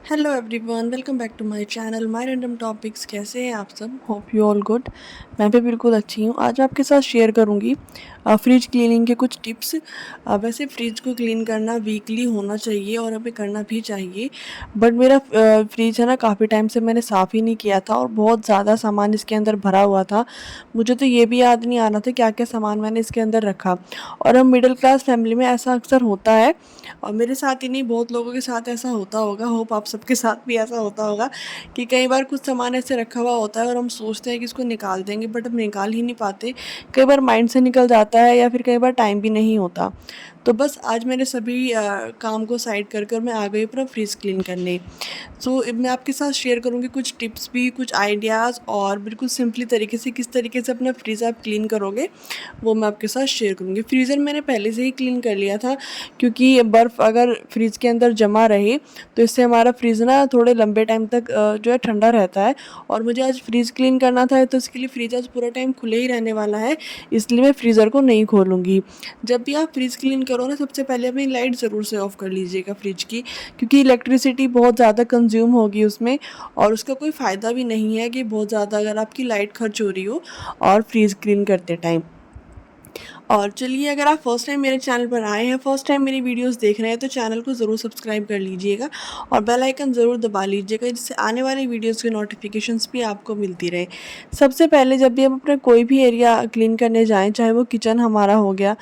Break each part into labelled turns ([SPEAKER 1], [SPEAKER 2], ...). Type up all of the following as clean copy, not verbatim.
[SPEAKER 1] Hello everyone, welcome back to my channel my random topics. कैसे हैं आप सब? Hope you all good. मैं भी बिल्कुल अच्छी हूँ। आज मैं आपके साथ शेयर करूँगी फ्रिज क्लीनिंग के कुछ टिप्स। वैसे फ्रिज को क्लीन करना वीकली होना चाहिए और हमें करना भी चाहिए, बट मेरा फ्रिज है ना, काफ़ी टाइम से मैंने साफ़ ही नहीं किया था और बहुत ज़्यादा सामान इसके अंदर भरा हुआ था। मुझे तो ये भी याद नहीं आ रहा था क्या क्या सामान मैंने इसके अंदर रखा। और हम मिडिल क्लास फैमिली में ऐसा अक्सर होता है, और मेरे साथ ही नहीं बहुत लोगों के साथ ऐसा होता होगा। होप आप सबके साथ भी ऐसा होता होगा कि कई बार कुछ सामान ऐसे रखा हुआ होता है और हम सोचते हैं कि इसको निकाल देंगे, बट हम निकाल ही नहीं पाते। कई बार माइंड से निकल जाता है या फिर कई बार टाइम भी नहीं होता। तो बस आज मेरे सभी काम को साइड कर कर मैं आ गई अपना फ्रिज क्लीन करने। मैं आपके साथ शेयर करूँगी कुछ टिप्स भी, कुछ आइडियाज़, और बिल्कुल सिंपली तरीके से किस तरीके से अपना फ्रिज आप क्लीन करोगे वो मैं आपके साथ शेयर करूँगी। फ्रीज़र मैंने पहले से ही क्लीन कर लिया था, क्योंकि बर्फ़ अगर फ्रिज के अंदर जमा रहे तो इससे हमारा फ्रिज ना थोड़े लंबे टाइम तक जो है ठंडा रहता है। और मुझे आज फ्रिज क्लीन करना था तो इसके लिए फ्रिज आज पूरा टाइम खुले ही रहने वाला है, इसलिए मैं फ्रीज़र को नहीं खोलूँगी। जब भी आप फ्रिज क्लीन करो ना, सबसे पहले अपनी लाइट ज़रूर से ऑफ़ कर लीजिएगा फ्रिज की, क्योंकि इलेक्ट्रिसिटी बहुत ज़्यादा कंज्यूम होगी उसमें, और उसका कोई फ़ायदा भी नहीं है कि बहुत ज़्यादा अगर आपकी लाइट खर्च हो रही हो और फ्रीज क्लीन करते टाइम। और चलिए, अगर आप फर्स्ट टाइम मेरे चैनल पर आए हैं, फर्स्ट टाइम मेरी वीडियोस देख रहे हैं, तो चैनल को ज़रूर सब्सक्राइब कर लीजिएगा और बेल आइकन ज़रूर दबा लीजिएगा, जिससे आने वाली वीडियोस की नोटिफिकेशंस भी आपको मिलती रहे। सबसे पहले जब भी हम अपना कोई भी एरिया क्लीन करने जाएँ, चाहे वो किचन हमारा हो गया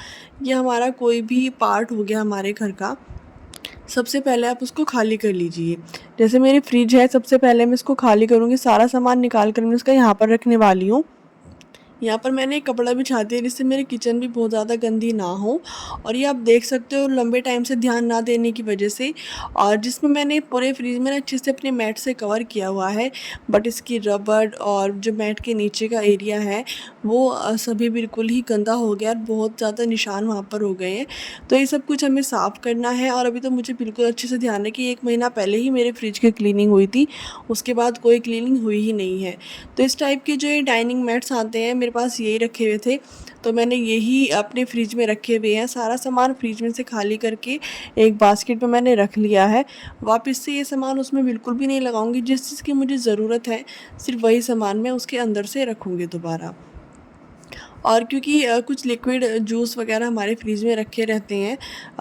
[SPEAKER 1] या हमारा कोई भी पार्ट हो गया हमारे घर का, सबसे पहले आप उसको खाली कर लीजिए। जैसे मेरी फ्रिज है, सबसे पहले मैं इसको खाली करूँगी, सारा सामान निकाल कर मैं इसका यहाँ पर रखने वाली हूँ। यहाँ पर मैंने एक कपड़ा बिछा दिया जिससे मेरी किचन भी बहुत ज़्यादा गंदी ना हो। और ये आप देख सकते हो लंबे टाइम से ध्यान ना देने की वजह से, और जिसमें मैंने पूरे फ्रिज में ना अच्छे से अपने मैट से कवर किया हुआ है, बट इसकी रबड़ और जो मैट के नीचे का एरिया है वो सभी बिल्कुल ही गंदा हो गया और बहुत ज़्यादा निशान वहाँ पर हो गए हैं। तो ये सब कुछ हमें साफ़ करना है, और अभी तो मुझे बिल्कुल अच्छे से ध्यान है कि 1 महीना पहले ही मेरे फ्रिज की क्लीनिंग हुई थी, उसके बाद कोई क्लीनिंग हुई ही नहीं है। तो इस टाइप के जो ये डाइनिंग मैट्स आते हैं, मेरे पास यही रखे हुए थे, तो मैंने यही अपने फ्रिज में रखे हुए हैं। सारा सामान फ्रिज में से खाली करके एक बास्केट में मैंने रख लिया है। वापस से ये सामान उसमें बिल्कुल भी नहीं लगाऊंगी। जिस चीज़ की मुझे ज़रूरत है सिर्फ वही सामान मैं उसके अंदर से रखूँगी दोबारा। और क्योंकि कुछ लिक्विड जूस वगैरह हमारे फ्रिज में रखे रहते हैं,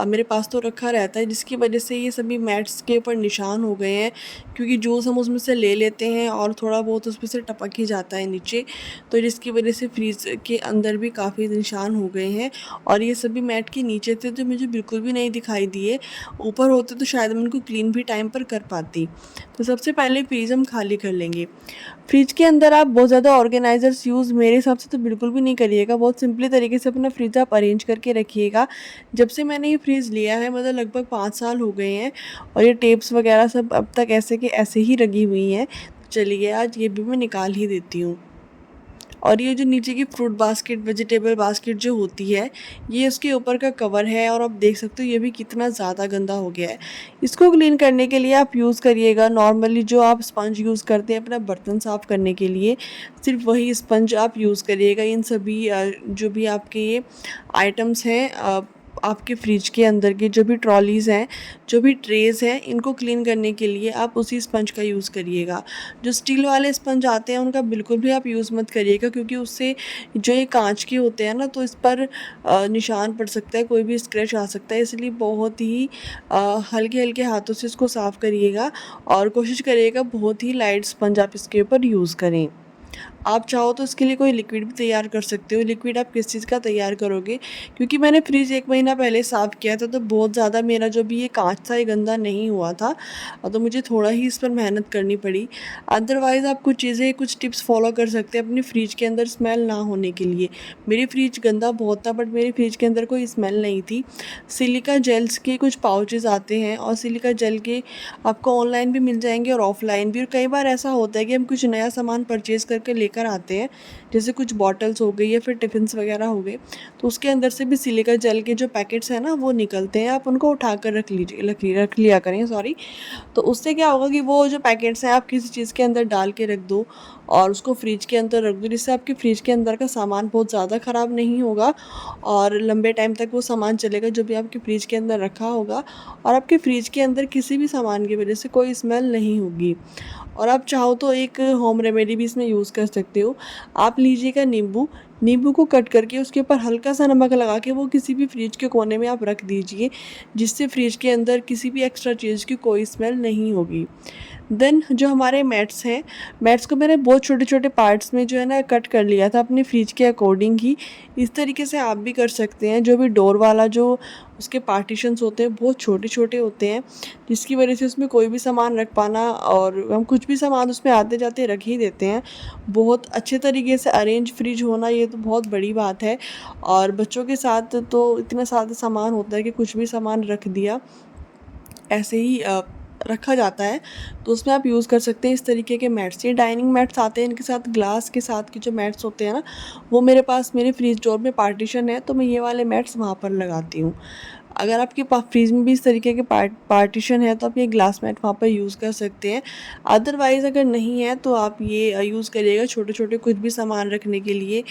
[SPEAKER 1] मेरे पास तो रखा रहता है, जिसकी वजह से ये सभी मैट्स के ऊपर निशान हो गए हैं, क्योंकि जूस हम उसमें से ले लेते हैं और थोड़ा बहुत उसमें से टपक ही जाता है नीचे, तो जिसकी वजह से फ्रिज के अंदर भी काफ़ी निशान हो गए हैं। और ये सभी मैट के नीचे थे तो मुझे बिल्कुल भी नहीं दिखाई दिए, ऊपर होते तो शायद मैं उनको क्लीन भी टाइम पर कर पाती। तो सबसे पहले फ्रिज हम खाली कर लेंगे। फ्रिज के अंदर आप बहुत ज़्यादा ऑर्गेनाइज़र्स यूज़ मेरे हिसाब से तो बिल्कुल भी नहीं करिएगा। बहुत सिंपली तरीके से अपना फ्रिज आप अरेंज करके रखिएगा। जब से मैंने ये फ्रिज लिया है, मतलब लगभग 5 साल हो गए हैं, और ये टेप्स वगैरह सब अब तक ऐसे के ऐसे ही लगी हुई हैं। चलिए, आज ये भी मैं निकाल ही देती हूँ। और ये जो नीचे की फ्रूट बास्केट, वेजिटेबल बास्केट जो होती है, ये उसके ऊपर का कवर है, और आप देख सकते हो ये भी कितना ज़्यादा गंदा हो गया है। इसको क्लीन करने के लिए आप यूज़ करिएगा नॉर्मली जो आप स्पंज यूज़ करते हैं अपना बर्तन साफ़ करने के लिए, सिर्फ वही स्पंज आप यूज़ करिएगा। इन सभी जो भी आपके ये आइटम्स हैं, आपके फ्रिज के अंदर की जो भी ट्रॉलीज़ हैं, जो भी ट्रेज़ हैं, इनको क्लीन करने के लिए आप उसी स्पंज का यूज़ करिएगा। जो स्टील वाले स्पंज आते हैं उनका बिल्कुल भी आप यूज़ मत करिएगा, क्योंकि उससे जो ये कांच के होते हैं ना, तो इस पर निशान पड़ सकता है, कोई भी स्क्रैच आ सकता है, इसलिए बहुत ही हल्के हल्के हाथों से इसको साफ़ करिएगा, और कोशिश करिएगा बहुत ही लाइट स्पंज आप इसके ऊपर यूज़ करें। आप चाहो तो इसके लिए कोई लिक्विड भी तैयार कर सकते हो। लिक्विड आप किस चीज़ का तैयार करोगे? क्योंकि मैंने फ्रिज 1 महीना पहले साफ़ किया था, तो बहुत ज़्यादा मेरा जो भी ये काँच था ये गंदा नहीं हुआ था, तो मुझे थोड़ा ही इस पर मेहनत करनी पड़ी। अदरवाइज़ आप कुछ चीज़ें, कुछ टिप्स फ़ॉलो कर सकते हैं अपनी फ्रिज के अंदर स्मेल ना होने के लिए। मेरी फ्रिज गंदा बहुत था, बट मेरी फ्रिज के अंदर कोई स्मेल नहीं थी। सिलिका जेल्स के कुछ पाउचेज़ आते हैं, और सिलिका जेल के आपको ऑनलाइन भी मिल जाएँगे और ऑफ़लाइन भी। और कई बार ऐसा होता है कि हम कुछ नया सामान परचेज़ करके लेकर लेकर आते हैं, जैसे कुछ बॉटल्स हो गई या फिर टिफ़िन्स वगैरह हो गए, तो उसके अंदर से भी सिलिका जेल के जो पैकेट्स हैं ना वो निकलते हैं। आप उनको उठा कर रख लिया करें, सॉरी। तो उससे क्या होगा कि वो जो पैकेट्स हैं आप किसी चीज़ के अंदर डाल के रख दो और उसको फ्रिज के अंदर रख दो, जिससे आपके फ्रिज के अंदर का सामान बहुत ज़्यादा ख़राब नहीं होगा और लंबे टाइम तक वो सामान चलेगा जो भी आपके फ्रिज के अंदर रखा होगा, और आपके फ्रिज के अंदर किसी भी सामान की वजह से कोई स्मेल नहीं होगी। और आप चाहो तो एक होम रेमेडी भी इसमें यूज़ कर सकते हो। आप लीजिएगा नींबू, नींबू को कट करके उसके ऊपर हल्का सा नमक लगा के वो किसी भी फ्रिज के कोने में आप रख दीजिए, जिससे फ्रिज के अंदर किसी भी एक्स्ट्रा चीज़ की कोई स्मेल नहीं होगी। देन जो हमारे मैट्स हैं, मैट्स को मैंने बहुत छोटे छोटे पार्ट्स में जो है ना कट कर लिया था अपने फ्रिज के अकॉर्डिंग ही। इस तरीके से आप भी कर सकते हैं। जो भी डोर वाला जो उसके पार्टीशंस होते हैं बहुत छोटे छोटे होते हैं, जिसकी वजह से उसमें कोई भी सामान रख पाना, और हम कुछ भी सामान उसमें आते जाते रख ही देते हैं। बहुत अच्छे तरीके से अरेंज फ्रिज होना ये तो बहुत बड़ी बात है। और बच्चों के साथ तो इतना सारा सामान होता है कि कुछ भी सामान रख दिया ऐसे ही रखा जाता है, तो उसमें आप यूज़ कर सकते हैं इस तरीके के मैट्स। ये डाइनिंग मैट्स आते हैं, इनके साथ ग्लास के साथ के जो मैट्स होते हैं ना, वो मेरे पास मेरे फ्रिज डोर में पार्टीशन है, तो मैं ये वाले मैट्स वहाँ पर लगाती हूँ। अगर आपके फ्रिज में भी इस तरीके के पार्टीशन है तो आप ये ग्लास मैट वहाँ पर यूज़ कर सकते हैं। अदरवाइज़ अगर नहीं है तो आप ये यूज़ करिएगा छोटे छोटे कुछ भी सामान रखने के लिए।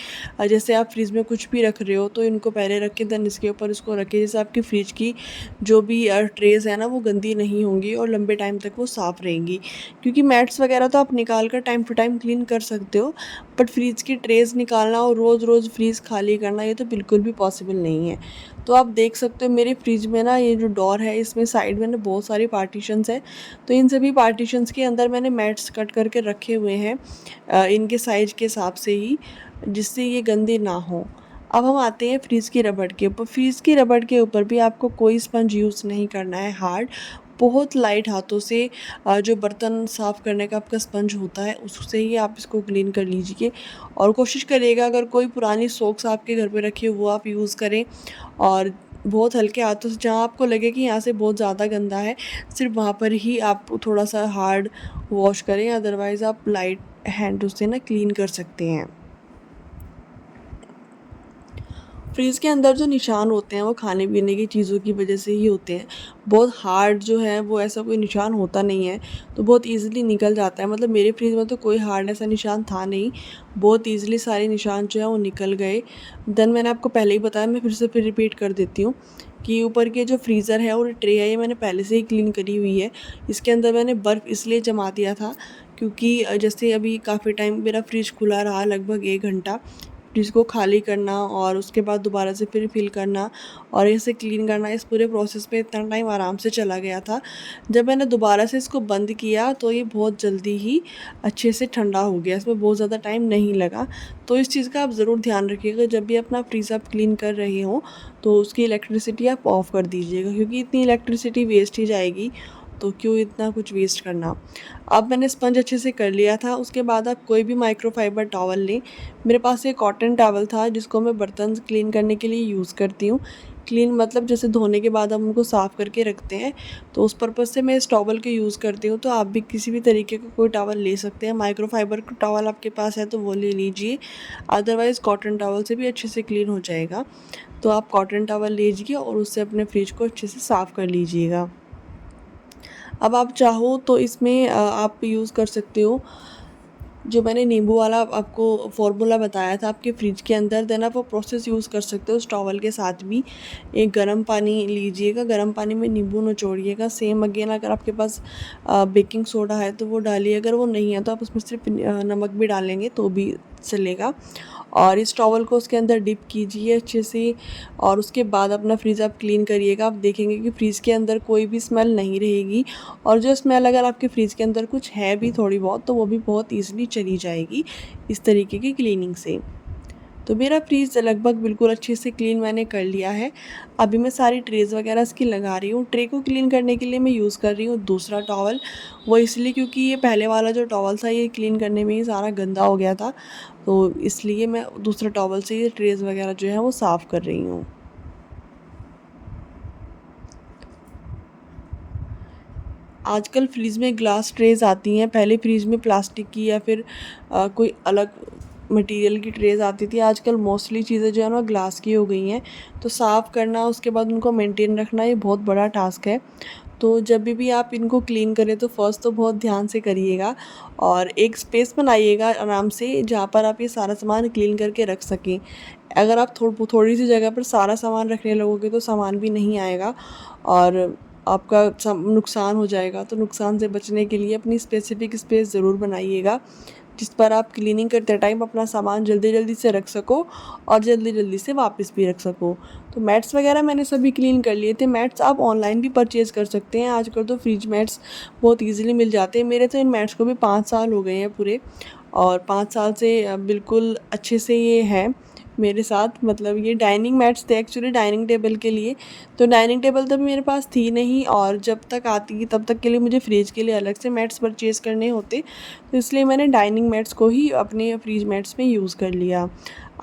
[SPEAKER 1] जैसे आप फ्रिज में कुछ भी रख रहे हो तो इनको पहले रख के देन इसके ऊपर इसको रखिए, जैसे आपकी फ्रिज की जो भी ट्रेज़ है ना वो गंदी नहीं होंगी और लंबे टाइम तक वो साफ़ रहेंगी। क्योंकि मैट्स वगैरह तो आप निकाल कर टाइम टू टाइम क्लीन कर सकते हो, बट फ्रिज की ट्रेज़ निकालना और रोज़ रोज़ फ्रिज खाली करना ये तो बिल्कुल भी पॉसिबल नहीं है। तो आप देख सकते हो मेरे फ्रिज में ना ये जो डोर है इसमें साइड में ना बहुत सारी पार्टीशंस हैं, तो इन सभी पार्टीशंस के अंदर मैंने मैट्स कट करके रखे हुए हैं इनके साइज़ के हिसाब से ही, जिससे ये गंदे ना हो। अब हम आते हैं फ्रिज की रबड़ के ऊपर। फ्रिज की रबड़ के ऊपर भी आपको कोई स्पंज यूज़ नहीं करना है हार्ड, बहुत लाइट हाथों से जो बर्तन साफ़ करने का आपका स्पंज होता है उससे ही आप इसको क्लीन कर लीजिए। और कोशिश करिएगा अगर कोई पुरानी सोक्स आपके घर पे रखी हो वो आप यूज़ करें, और बहुत हल्के हाथों से जहाँ आपको लगे कि यहाँ से बहुत ज़्यादा गंदा है सिर्फ वहाँ पर ही आप थोड़ा सा हार्ड वॉश करें, अदरवाइज़ आप लाइट हैंड उससे ना क्लीन कर सकते हैं। फ्रिज के अंदर जो निशान होते हैं वो खाने पीने की चीज़ों की वजह से ही होते हैं। बहुत हार्ड जो है वो ऐसा कोई निशान होता नहीं है, तो बहुत ईज़िली निकल जाता है। मतलब मेरे फ्रिज में तो कोई हार्ड ऐसा निशान था नहीं, बहुत ईज़िली सारे निशान जो है वो निकल गए। देन मैंने आपको पहले ही बताया, मैं फिर रिपीट कर देती हूँ कि ऊपर के जो फ्रीज़र है और ट्रे है ये मैंने पहले से ही क्लीन करी हुई है। इसके अंदर मैंने बर्फ़ इसलिए जमा दिया था क्योंकि जैसे अभी काफ़ी टाइम मेरा फ्रिज खुला रहा, लगभग 1 घंटा, जिसको खाली करना और उसके बाद दोबारा से फिर फिल करना और इसे क्लीन करना, इस पूरे प्रोसेस में इतना टाइम आराम से चला गया था। जब मैंने दोबारा से इसको बंद किया तो ये बहुत जल्दी ही अच्छे से ठंडा हो गया, इसमें बहुत ज़्यादा टाइम नहीं लगा। तो इस चीज़ का आप ज़रूर ध्यान रखिएगा, जब भी अपना फ्रीज आप क्लीन कर रहे हो तो उसकी इलेक्ट्रिसिटी आप ऑफ़ कर दीजिएगा, क्योंकि इतनी इलेक्ट्रिसिटी वेस्ट ही जाएगी, तो क्यों इतना कुछ वेस्ट करना। अब मैंने स्पंज अच्छे से कर लिया था, उसके बाद आप कोई भी माइक्रोफाइबर टॉवल लें। मेरे पास एक कॉटन टॉवल था जिसको मैं बर्तन क्लीन करने के लिए यूज़ करती हूँ। क्लीन मतलब जैसे धोने के बाद हम उनको साफ़ करके रखते हैं, तो उस पर्पज़ से मैं इस टॉवल को यूज़ करती हूँ। तो आप भी किसी भी तरीके का कोई टॉवल ले सकते हैं। माइक्रोफाइबर का टॉवल आपके पास है तो वो ले लीजिए, अदरवाइज़ कॉटन टॉवल से भी अच्छे से क्लीन हो जाएगा। तो आप कॉटन टॉवल लीजिए और उससे अपने फ्रिज को अच्छे से साफ़ कर लीजिएगा। अब आप चाहो तो इसमें आप यूज़ कर सकते हो जो मैंने नींबू वाला आपको फ़ॉर्मूला बताया था आपके फ्रिज के अंदर, देन आप वो प्रोसेस यूज़ कर सकते हो उस टॉवल के साथ भी। एक गर्म पानी लीजिएगा, गर्म पानी में नींबू निचोड़िएगा। सेम अगेन अगर आपके पास बेकिंग सोडा है तो वो डालिए, अगर वो नहीं है तो आप उसमें सिर्फ नमक भी डालेंगे तो भी चलेगा। और इस टॉवल को उसके अंदर डिप कीजिए अच्छे से, और उसके बाद अपना फ्रिज आप क्लीन करिएगा। आप देखेंगे कि फ्रिज के अंदर कोई भी स्मेल नहीं रहेगी, और जो स्मेल अगर आपके फ्रिज के अंदर कुछ है भी थोड़ी बहुत तो वो भी बहुत ईज़िली चली जाएगी इस तरीके की क्लीनिंग से। तो मेरा फ्रिज लगभग बिल्कुल अच्छे से क्लीन मैंने कर लिया है। अभी मैं सारी ट्रेज़ वगैरह इसकी लगा रही हूँ। ट्रे को क्लीन करने के लिए मैं यूज़ कर रही हूँ दूसरा टॉवल, वो इसलिए क्योंकि ये पहले वाला जो टॉवल था ये क्लीन करने में ही सारा गंदा हो गया था, तो इसलिए मैं दूसरे टॉवल से ये ट्रेज़ वगैरह जो है वो साफ़ कर रही हूँ। आजकल फ्रिज में ग्लास ट्रेज आती हैं, पहले फ्रिज में प्लास्टिक की या फिर कोई अलग मटेरियल की ट्रेज आती थी। आजकल मोस्टली चीज़ें जो है ना ग्लास की हो गई हैं, तो साफ़ करना उसके बाद उनको मेंटेन रखना ये बहुत बड़ा टास्क है। तो जब भी आप इनको क्लीन करें तो फर्स्ट तो बहुत ध्यान से करिएगा और एक स्पेस बनाइएगा आराम से जहाँ पर आप ये सारा सामान क्लीन करके रख सकें। अगर आप थोड़ी सी जगह पर सारा सामान रखने लगोगे तो सामान भी नहीं आएगा और आपका नुकसान हो जाएगा। तो नुकसान से बचने के लिए अपनी स्पेसिफिक स्पेस ज़रूर बनाइएगा जिस पर आप क्लीनिंग करते टाइम अपना सामान जल्दी जल्दी से रख सको और जल्दी जल्दी से वापस भी रख सको। तो मैट्स वगैरह मैंने सभी क्लीन कर लिए थे। मैट्स आप ऑनलाइन भी परचेज़ कर सकते हैं, आजकल तो फ्रिज मैट्स बहुत ईजिली मिल जाते हैं। मेरे तो इन मैट्स को भी 5 साल हो गए हैं पूरे और 5 साल से बिल्कुल अच्छे से ये है मेरे साथ। मतलब ये डाइनिंग मैट्स थे एक्चुअली डाइनिंग टेबल के लिए, तो डाइनिंग टेबल तभी मेरे पास थी नहीं और जब तक आती तब तक के लिए मुझे फ्रिज के लिए अलग से मैट्स परचेज़ करने होते, तो इसलिए मैंने डाइनिंग मैट्स को ही अपने फ्रिज मैट्स में यूज़ कर लिया।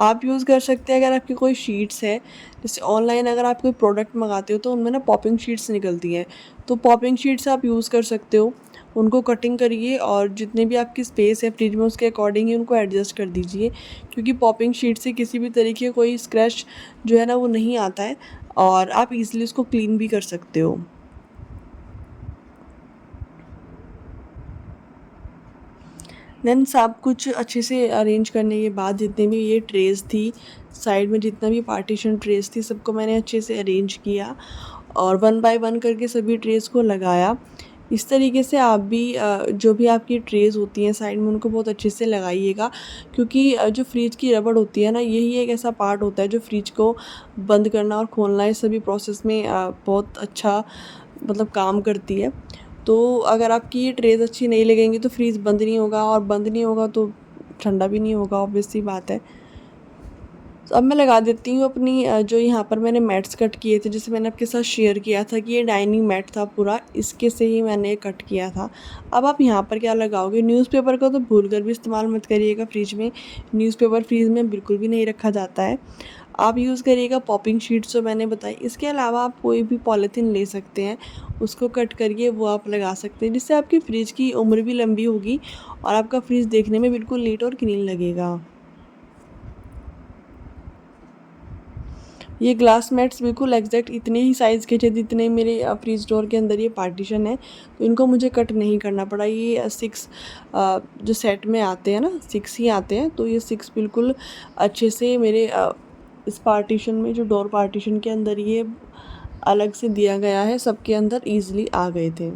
[SPEAKER 1] आप यूज़ कर सकते हैं अगर आपकी कोई शीट्स है, जैसे ऑनलाइन अगर आप कोई प्रोडक्ट मंगाते हो तो उनमें ना पॉपिंग शीट्स निकलती हैं, तो पॉपिंग शीट्स आप यूज़ कर सकते हो। उनको कटिंग करिए और जितने भी आपकी स्पेस है फ्रिज में उसके अकॉर्डिंग ही उनको एडजस्ट कर दीजिए, क्योंकि पॉपिंग शीट से किसी भी तरीके का कोई स्क्रैच जो है ना वो नहीं आता है और आप इजीली उसको क्लीन भी कर सकते हो। देन सब कुछ अच्छे से अरेंज करने के बाद जितने भी ये ट्रेज़ थी, साइड में जितना भी पार्टीशन ट्रेज़ थी सबको मैंने अच्छे से अरेंज किया और वन बाय वन करके सभी ट्रेज़ को लगाया। इस तरीके से आप भी जो भी आपकी ट्रेज़ होती हैं साइड में उनको बहुत अच्छे से लगाइएगा, क्योंकि जो फ्रिज की रबड़ होती है ना यही एक ऐसा पार्ट होता है जो फ्रिज को बंद करना और खोलना इस सभी प्रोसेस में बहुत अच्छा मतलब काम करती है। तो अगर आपकी ये ट्रेज़ अच्छी नहीं लगेंगी तो फ्रीज़ बंद नहीं होगा और बंद नहीं होगा तो ठंडा भी नहीं होगा, ऑब्वियस सी बात है। तो अब मैं लगा देती हूँ अपनी जो यहाँ पर मैंने मैट्स कट किए थे, जैसे मैंने आपके साथ शेयर किया था कि ये डाइनिंग मैट था पूरा, इसके से ही मैंने कट किया था। अब आप यहाँ पर क्या लगाओगे, न्यूज़पेपर का तो भूल कर भी इस्तेमाल मत करिएगा फ्रिज में। न्यूज़पेपर फ्रिज में बिल्कुल भी नहीं रखा जाता है। आप यूज़ करिएगा पॉपिंग शीट्स जो मैंने बताई। इसके अलावा आप कोई भी पॉलीथीन ले सकते हैं, उसको कट करिए वो आप लगा सकते हैं, जिससे आपकी फ्रिज की उम्र भी लंबी होगी और आपका फ्रिज देखने में बिल्कुल नीट और क्लीन लगेगा। ये ग्लास मैट्स बिल्कुल एग्जैक्ट इतने ही साइज़ के थे जितने मेरे फ्रिज डोर के अंदर ये पार्टीशन है, तो इनको मुझे कट नहीं करना पड़ा। ये 6 जो सेट में आते हैं ना 6 ही आते हैं, तो ये 6 बिल्कुल अच्छे से मेरे इस पार्टीशन में जो डोर पार्टीशन के अंदर ये अलग से दिया गया है सबके अंदर ईज़िली आ गए थे।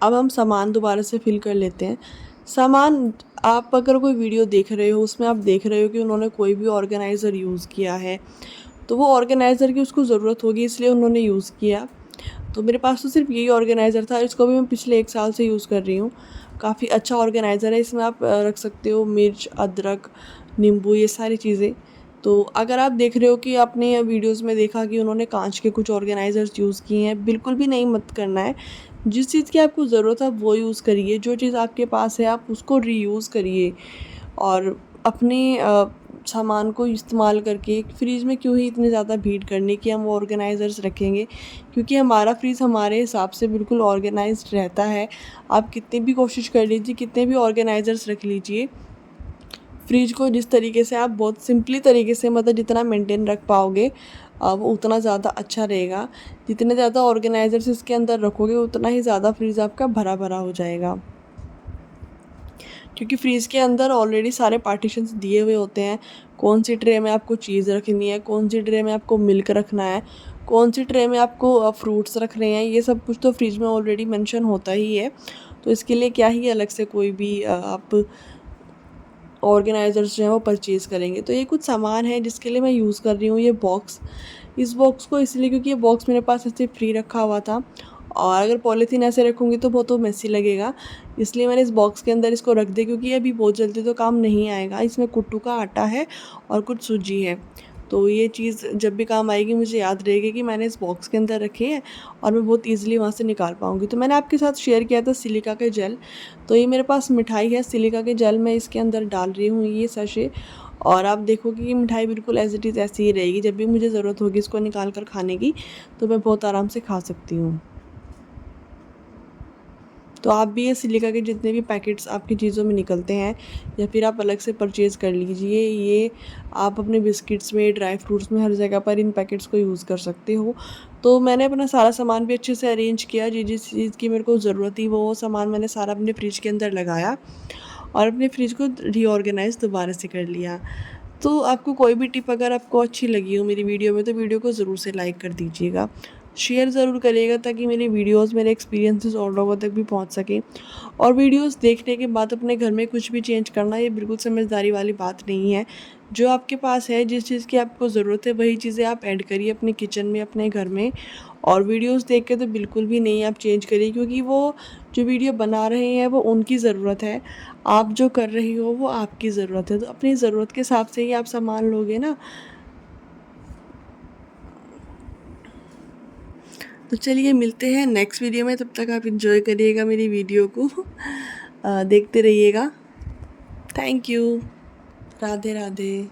[SPEAKER 1] अब हम सामान दोबारा से फिल कर लेते हैं। सामान आप अगर कोई वीडियो देख रहे हो उसमें आप देख रहे हो कि उन्होंने कोई भी ऑर्गेनाइज़र यूज़ किया है, तो वो ऑर्गेनाइज़र की उसको ज़रूरत होगी इसलिए उन्होंने यूज़ किया। तो मेरे पास तो सिर्फ यही ऑर्गेनाइज़र था, इसको भी मैं पिछले 1 साल से यूज़ कर रही हूँ। काफ़ी अच्छा ऑर्गेनाइज़र है, इसमें आप रख सकते हो मिर्च, अदरक, नींबू ये सारी चीज़ें। तो अगर आप देख रहे हो कि आपने वीडियोज़ में देखा कि उन्होंने कांच के कुछ ऑर्गेनाइज़र्स यूज़ किए हैं, बिल्कुल भी नहीं मत करना है। जिस चीज़ की आपको ज़रूरत है आप वो यूज़ करिए, जो चीज़ आपके पास है आप उसको रीयूज़ करिए और अपने सामान को इस्तेमाल करके फ्रिज में क्यों ही इतनी ज़्यादा भीड़ करनी कि हम ऑर्गेनाइज़र्स रखेंगे, क्योंकि हमारा फ्रिज हमारे हिसाब से बिल्कुल ऑर्गेनाइज्ड रहता है। आप कितनी भी कोशिश कर लीजिए, कितने भी ऑर्गेनाइज़र्स रख लीजिए, फ्रिज को जिस तरीके से आप बहुत सिंपली तरीके से मतलब जितना मेंटेन रख पाओगे वो उतना ज़्यादा अच्छा रहेगा। जितने ज़्यादा ऑर्गेनाइज़र्स इसके अंदर रखोगे उतना ही ज़्यादा फ्रिज आपका भरा भरा हो जाएगा, क्योंकि फ्रीज़ के अंदर ऑलरेडी सारे पार्टीशंस दिए हुए होते हैं। कौन सी ट्रे में आपको चीज़ रखनी है, कौन सी ट्रे में आपको मिल्क रखना है, कौन सी ट्रे में आपको फ्रूट्स रखने हैं, ये सब कुछ तो फ्रिज में ऑलरेडी मेंशन होता ही है। तो इसके लिए क्या ही अलग से कोई भी आप ऑर्गेनाइज़र्स जो हैं वो परचेज़ करेंगे। तो ये कुछ सामान है जिसके लिए मैं यूज़ कर रही हूँ ये बॉक्स। इस बॉक्स को इसलिए क्योंकि ये बॉक्स मेरे पास ऐसे फ्री रखा हुआ था और अगर पॉलीथीन ऐसे रखूँगी तो बहुत तो मेसी लगेगा, इसलिए मैंने इस बॉक्स के अंदर इसको रख दिया, क्योंकि ये अभी बहुत जल्दी तो काम नहीं आएगा। इसमें कुट्टू का आटा है और कुछ सूजी है, तो ये चीज़ जब भी काम आएगी मुझे याद रहेगी कि मैंने इस बॉक्स के अंदर रखी है और मैं बहुत ईज़िली वहाँ से निकाल पाऊँगी। तो मैंने आपके साथ शेयर किया था सिलिका के जेल, तो ये मेरे पास मिठाई है सिलिका के जेल मैं इसके अंदर डाल रही हूँ ये सैशे, और आप देखोगे कि मिठाई बिल्कुल एज़ इट इज़ ऐसी ही रहेगी। जब भी मुझे ज़रूरत होगी इसको निकाल कर खाने की तो मैं बहुत आराम से खा सकती हूँ। तो आप भी ये सिलिका के जितने भी पैकेट्स आपकी चीज़ों में निकलते हैं या फिर आप अलग से परचेज़ कर लीजिए। ये आप अपने बिस्किट्स में, ड्राई फ्रूट्स में, हर जगह पर इन पैकेट्स को यूज़ कर सकते हो। तो मैंने अपना सारा सामान भी अच्छे से अरेंज किया, जिस चीज़ की मेरे को ज़रूरत थी वो सामान मैंने सारा अपने फ्रिज के अंदर लगाया और अपने फ्रिज को रीऑर्गेनाइज़ दोबारा से कर लिया। तो आपको कोई भी टिप अगर आपको अच्छी लगी हो मेरी वीडियो में तो वीडियो को ज़रूर से लाइक कर दीजिएगा, शेयर ज़रूर करिएगा ताकि मेरी वीडियोस, मेरे एक्सपीरियंसेस और लोगों तक भी पहुंच सके। और वीडियोस देखने के बाद अपने घर में कुछ भी चेंज करना ये बिल्कुल समझदारी वाली बात नहीं है। जो आपके पास है, जिस चीज़ की आपको ज़रूरत है वही चीज़ें आप ऐड करिए अपने किचन में, अपने घर में। और वीडियोस देख के तो बिल्कुल भी नहीं आप चेंज करिए, क्योंकि वो जो वीडियो बना रहे हैं वो उनकी ज़रूरत है, आप जो कर रही हो वो आपकी ज़रूरत है। तो अपनी ज़रूरत के हिसाब से ही आप सामान लोगे ना। तो चलिए मिलते हैं नेक्स्ट वीडियो में, तब तक आप इंजॉय करिएगा मेरी वीडियो को देखते रहिएगा। Thank you. राधे राधे।